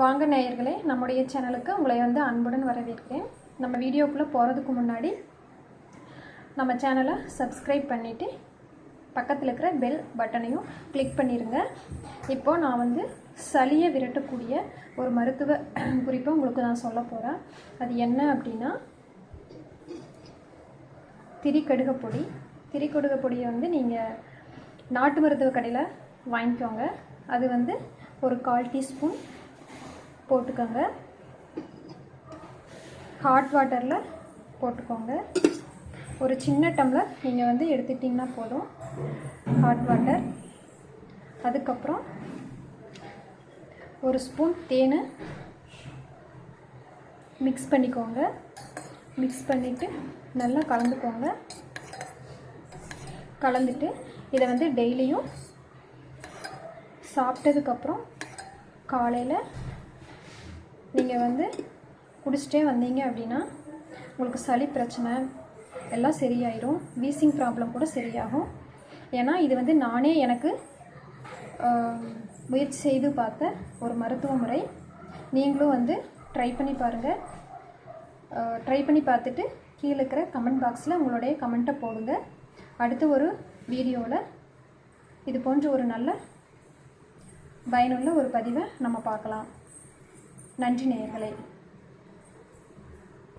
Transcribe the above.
வாங்க நேயர்களே, நம்முடைய சேனலுக்கு உங்களை அன்புடன் வரவேற்கிறேன். நம்ம வீடியோக்குள்ளே போகிறதுக்கு முன்னாடி நம்ம சேனலை சப்ஸ்கிரைப் பண்ணிவிட்டு பக்கத்தில் இருக்கிற பெல் பட்டனையும் கிளிக் பண்ணிடுங்க. இப்போது நான் சளியை விரட்டக்கூடிய ஒரு மருத்துவ குறிப்பை உங்களுக்கு நான் சொல்ல போகிறேன். அது என்ன அப்படின்னா திரிக்கடுகு பொடி. திரிக்கடுகு பொடியை நீங்கள் நாட்டு மருத்துவ கடையில் வாங்கிக்கோங்க. அது ஒரு 1/4 டீஸ்பூன் போட்டுக்கோங்க. ஹாட் வாட்டரில் போட்டுக்கோங்க. ஒரு சின்ன டம்ளர் நீங்கள் எடுத்துக்கிட்டிங்கன்னா போதும் ஹாட் வாட்டர். அதுக்கப்புறம் ஒரு ஸ்பூன் தேன் மிக்ஸ் பண்ணிக்கோங்க. மிக்ஸ் பண்ணிவிட்டு நல்லா கலந்துக்கோங்க. கலந்துட்டு இதை டெய்லியும் சாப்பிட்டதுக்கப்புறம் காலையில் நீங்கள் குடிச்சிட்டே வந்தீங்க அப்படின்னா உங்களுக்கு சளி பிரச்சனை எல்லாம் சரியாயிடும். வீசிங் ப்ராப்ளம் கூட சரியாகும். ஏன்னா இது நானே எனக்கு முயற்சி செய்து பார்த்த ஒரு மருத்துவ முறை. நீங்களும் ட்ரை பண்ணி பாருங்கள். ட்ரை பண்ணி பார்த்துட்டு கீழே இருக்கிற கமெண்ட் பாக்ஸில் உங்களுடைய கமெண்ட்டை போடுங்க. அடுத்த ஒரு வீடியோவில் இது போன்ற ஒரு நல்ல பயனுள்ள ஒரு பதிவை நம்ம பார்க்கலாம். நன்றி நேயர்களே.